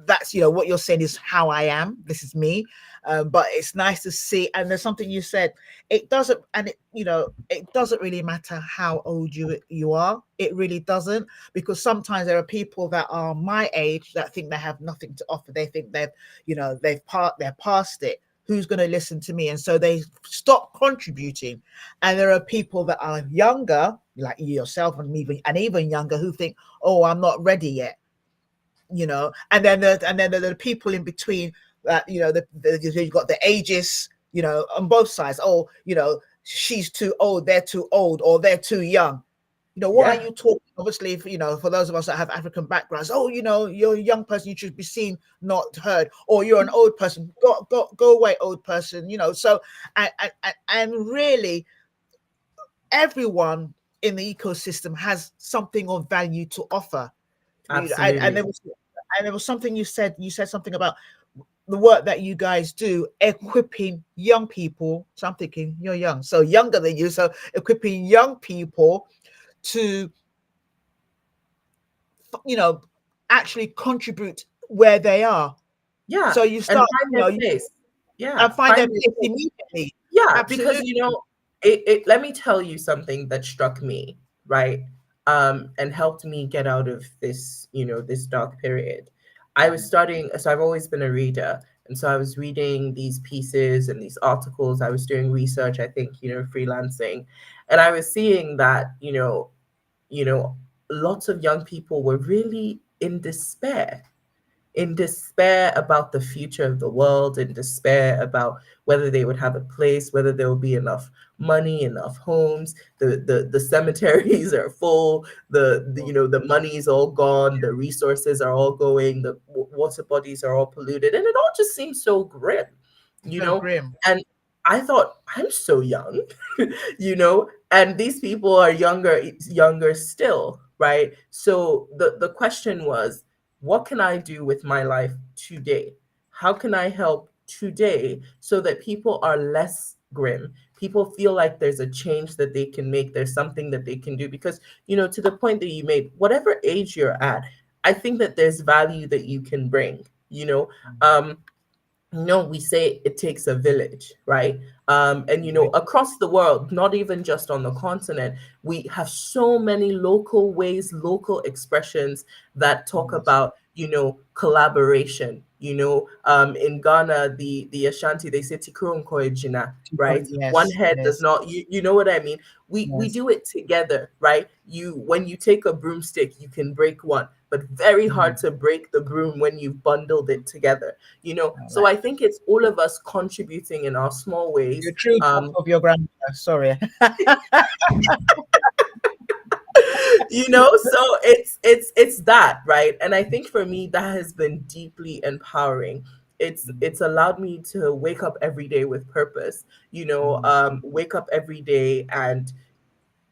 B: that's what you're saying is how I am. This is me. But it's nice to see. And there's something you said. It doesn't, and it doesn't really matter how old you are. It really doesn't, because sometimes there are people that are my age that think they have nothing to offer. They think they're past it. Who's going to listen to me? And so they stop contributing. And there are people that are younger, like yourself, and even younger, who think, oh, I'm not ready yet. And then the people in between that, you've got the ages, on both sides. Oh, she's too old, they're too old, or they're too young. What are
C: Yeah.
B: you talking? Obviously, for those of us that have African backgrounds, oh, you're a young person, you should be seen, not heard, or you're an old person, go away, old person. So and really, everyone in the ecosystem has something of value to offer. And
C: Absolutely.
B: there was something you said. You said something about the work that you guys do, equipping young people. So I'm thinking you're young, so younger than you. So equipping young people to, you know, actually contribute where they are.
C: Yeah.
B: So you
C: And
B: start,
C: find their place. Yeah.
B: and find
C: Find
B: their
C: their
B: place
C: place.
B: immediately.
C: Yeah, because
B: Absolutely.
C: let me tell you something that struck me, right? And helped me get out of this, this dark period. I was studying, so I've always been a reader. And so I was reading these pieces and these articles. I was doing research, I think, freelancing. And I was seeing that, lots of young people were really in despair about the future of the world, in despair about whether they would have a place, whether there will be enough money, enough homes. The cemeteries are full. The money is all gone. The resources are all going. The water bodies are all polluted, and it all just seems so grim, you
B: So
C: know.
B: grim.
C: And I thought, I'm so young, and these people are younger still, right? So the question was, what can I do with my life today? How can I help today so that people are less grim? People feel like there's a change that they can make, there's something that they can do. Because, to the point that you made, whatever age you're at, I think that there's value that you can bring, we say it takes a village, right? And across the world, not even just on the continent, we have so many local ways, local expressions that talk about, collaboration. In Ghana, the Ashanti, they say "Tikuru Nkoejina," right? One
B: Yes,
C: head does
B: yes,
C: not, you know what I mean? We
B: yes.
C: do it together, right? When you take a broomstick, you can break one, but very hard to break the broom when you've bundled it together.
B: All
C: So
B: right.
C: I think it's all of us contributing in our small
B: You're
C: ways.
B: true of your grandmother. Sorry.
C: So it's that, right? And I think for me that has been deeply empowering. It's allowed me to wake up every day with purpose, wake up every day, and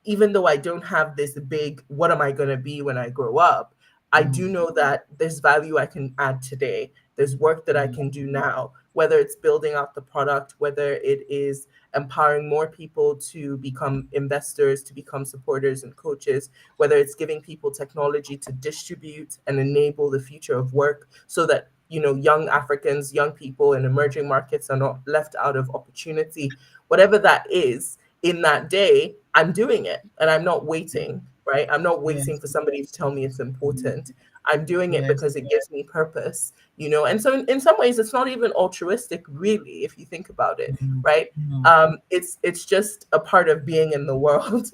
C: even though I don't have this big, what am I going to be when I grow up, I do know that there's value I can add today. There's work that I can do now, whether it's building out the product, whether it is empowering more people to become investors, to become supporters and coaches, whether it's giving people technology to distribute and enable the future of work so that, young Africans, young people in emerging markets are not left out of opportunity. Whatever that is, in that day, I'm doing it and I'm not waiting, right? I'm not waiting for
B: Yes.
C: somebody to tell me it's important. I'm doing it
B: Yes.
C: because it gives me purpose, and so in some ways it's not even altruistic, really, if you think about it,
B: Mm,
C: right?
B: mm.
C: It's just a part of being in the world,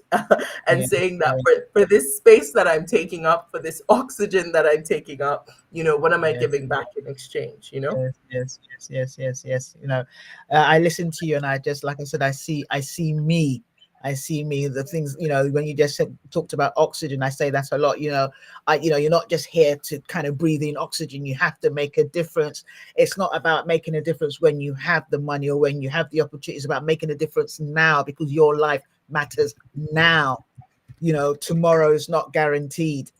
C: and
B: Yes,
C: saying that
B: yes,
C: for this space that I'm taking up, for this oxygen that I'm taking up, what am I
B: yes.
C: giving back in exchange,
B: Yes, yes, yes, yes, yes, yes. I listen to you, and I just, like I said, I see me. I see me. The things, when you just talked about oxygen, I say that a lot. You're not just here to kind of breathe in oxygen. You have to make a difference. It's not about making a difference when you have the money or when you have the opportunity. It's about making a difference now, because your life matters now. Tomorrow is not guaranteed.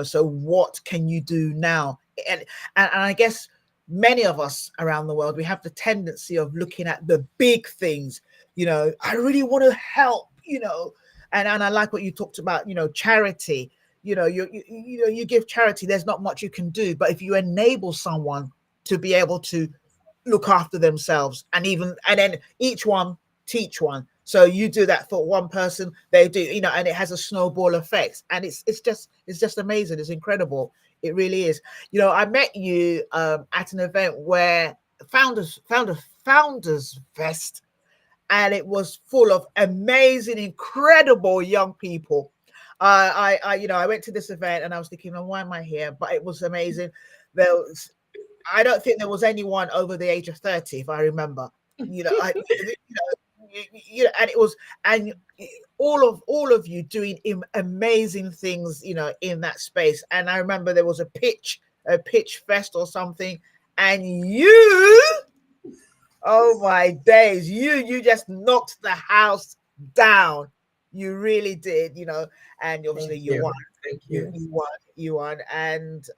B: So what can you do now? And I guess many of us around the world, we have the tendency of looking at the big things. I really want to help. And I like what you talked about. Charity. You give charity. There's not much you can do, but if you enable someone to be able to look after themselves, and then each one teach one. So you do that for one person, they do, and it has a snowball effect, and it's just amazing. It's incredible. It really is. I met you at an event where founders fest, and it was full of amazing, incredible young people. I went to this event and I was thinking, oh, why am I here? But it was amazing. There was I don't think there was anyone over the age of 30, if I remember. And it was, and all of you doing amazing things, in that space. And I remember there was a pitch fest or something, and oh my days, you just knocked the house down. You really did, and obviously
C: Thank
B: you
C: you.
B: won.
C: Thank
B: You
C: you.
B: you won, and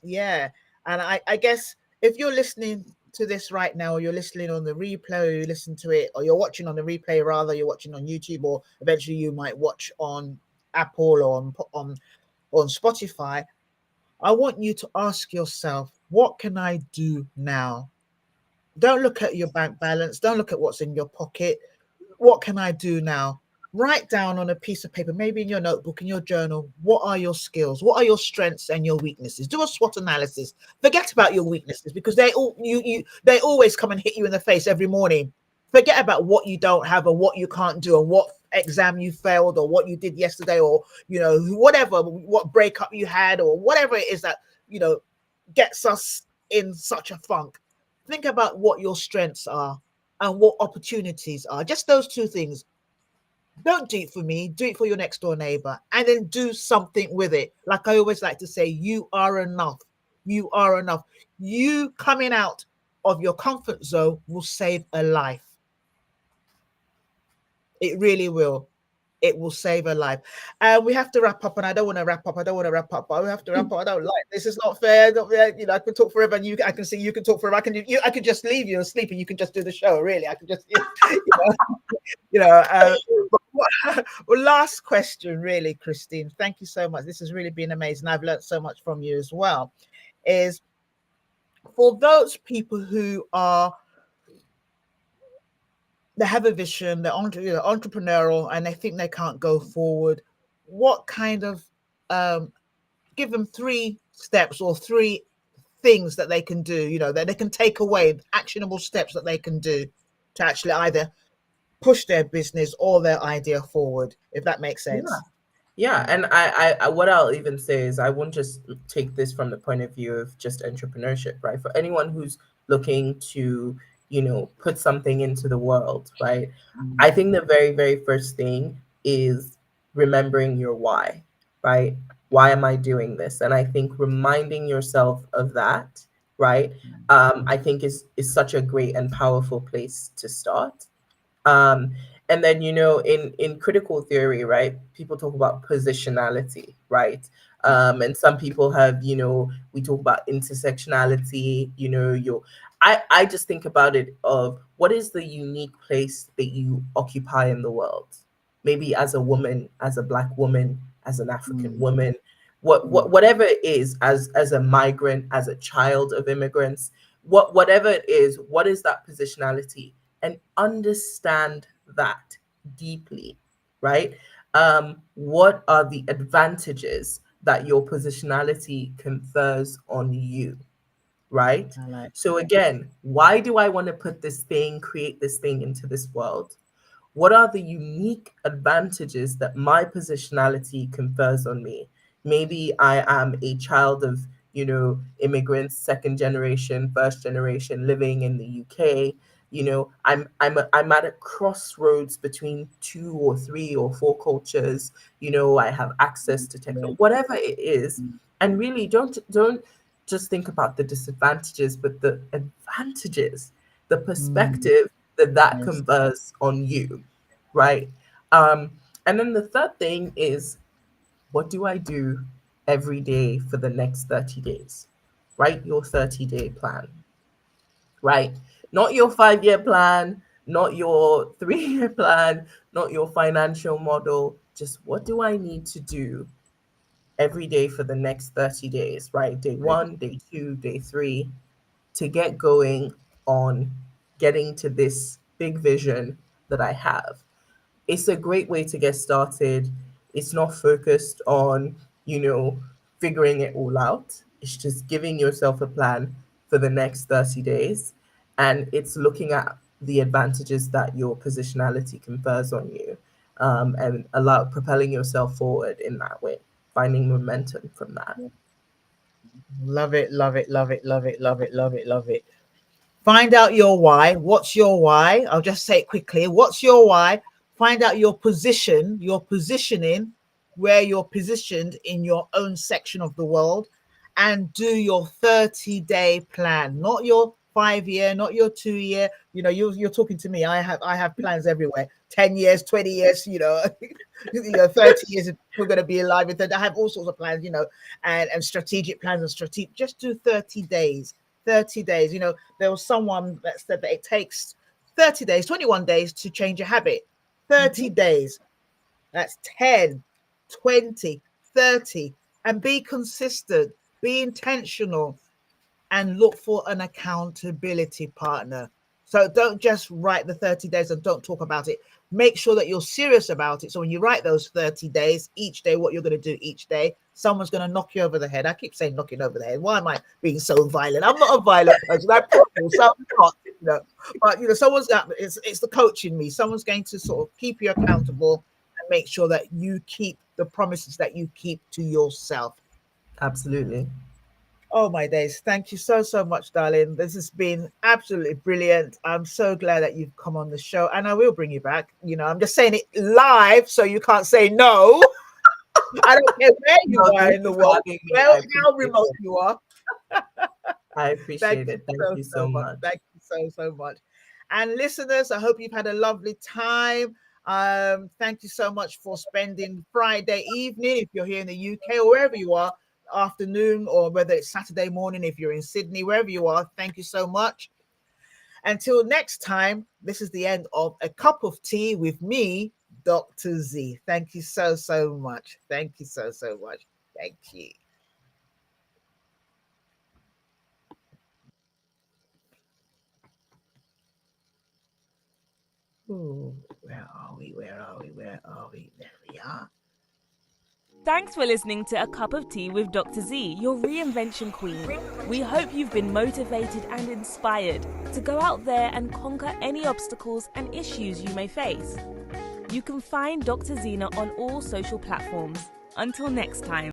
B: yeah. And I guess if you're listening to this right now, or you're listening on the replay, or you listen to it, or you're watching on the replay, rather, you're watching on YouTube, or eventually you might watch on Apple or on Spotify, I want you to ask yourself, what can I do now? Don't look at your bank balance. Don't look at what's in your pocket. What can I do now? Write down on a piece of paper, maybe in your notebook, in your journal, what are your skills? What are your strengths and your weaknesses? Do a SWOT analysis. Forget about your weaknesses, because they always come and hit you in the face every morning. Forget about what you don't have, or what you can't do, and what exam you failed, or what you did yesterday, or whatever, what breakup you had, or whatever it is that gets us in such a funk. Think about what your strengths are and what opportunities are. Just those two things. Don't do it for me, do it for your next door neighbor, and then do something with it. Like I always like to say, you are enough. You are enough. You coming out of your comfort zone will save a life. It really will. It will save a life. And we have to wrap up. And I don't want to wrap up. But we have to wrap up. I don't like this. Is not fair. Not fair. I can talk forever, and I can see you can talk forever. I can just leave you asleep, and you can just do the show. Really, I can just well, last question, really, Kristin. Thank you so much. This has really been amazing. I've learned so much from you as well. Is for those people who they have a vision, they're entrepreneurial, and they think they can't go forward, what kind of give them 3 steps or 3 things that they can do, that they can take away, actionable steps that they can do to actually either push their business or their idea forward, if that makes sense.
C: Yeah, and I what I'll even say is, I won't just take this from the point of view of just entrepreneurship, right? For anyone who's looking to, put something into the world, right? I think the very, very first thing is remembering your why, right? Why am I doing this? And I think reminding yourself of that, right? I think is such a great and powerful place to start. Um, and then, in critical theory, right, people talk about positionality, right? And some people have, we talk about intersectionality, I just think about it of what is the unique place that you occupy in the world? Maybe as a woman, as a Black woman, as an African woman, whatever it is, as a migrant, as a child of immigrants, whatever it is, what is that positionality? And understand that deeply, right? What are the advantages that your positionality confers on you, right?
B: I like.
C: So again, why do I want to create this thing into this world? What are the unique advantages that my positionality confers on me? Maybe I am a child of, immigrants, second generation, first generation, living in the UK. I'm at a crossroads between 2 or 3 or 4 cultures. I have access to technology, whatever it is. And really, don't just think about the disadvantages, but the advantages, the perspective that
B: Yes.
C: confers on you, right? And then the third thing is, what do I do every day for the next 30 days? Write your 30-day plan, right? Not your 5-year plan, not your 3-year plan, not your financial model. Just what do I need to do every day for the next 30 days, right? Day 1, day 2, day 3, to get going on getting to this big vision that I have. It's a great way to get started. It's not focused on, figuring it all out. It's just giving yourself a plan for the next 30 days. And it's looking at the advantages that your positionality confers on you, and propelling yourself forward in that way, finding momentum from that.
B: Love it, love it, love it, love it, love it, love it, love it. Find out your why. What's your why? I'll just say it quickly. What's your why? Find out your position, your positioning, where you're positioned in your own section of the world, and do your 30-day plan, not your 5-year, not your 2-year. You're talking to me. I have plans everywhere. 10 years, 20 years, 30 years we're going to be alive. I have all sorts of plans, and strategic plans and strategic. Just do 30 days. 30 days. There was someone that said that it takes 30 days, 21 days to change a habit. 30 days. That's 10, 20, 30. And be consistent, be intentional, and look for an accountability partner. So don't just write the 30 days and don't talk about it. Make sure that you're serious about it. So when you write those 30 days, each day, what you're going to do each day, someone's going to knock you over the head. I keep saying knocking over the head. Why am I being so violent? I'm not a violent person. I promise I'm not, But, someone's got, it's the coach in me. Someone's going to sort of keep you accountable and make sure that you keep the promises that you keep to yourself.
C: Absolutely.
B: Oh, my days. Thank you so, so much, darling. This has been absolutely brilliant. I'm so glad that you've come on the show, and I will bring you back. I'm just saying it live, so you can't say no. I don't care where you are in the world, how remote you are.
C: I appreciate it. Thank you so much.
B: Thank you so, so much. And listeners, I hope you've had a lovely time. Thank you so much for spending Friday evening, if you're here in the UK or wherever you are, afternoon, or whether it's Saturday morning if you're in Sydney, wherever you are. Thank you so much. Until next time, this is the end of A Cup of Tea with me, Dr. Z. Thank you so, so much. Thank you so, so much. Thank you. Ooh, where are we? Where are we? Where are we? There we are.
A: Thanks for listening to A Cup of Tea with Dr. Z, your reinvention queen. We hope you've been motivated and inspired to go out there and conquer any obstacles and issues you may face. You can find Dr. Zena on all social platforms. Until next time.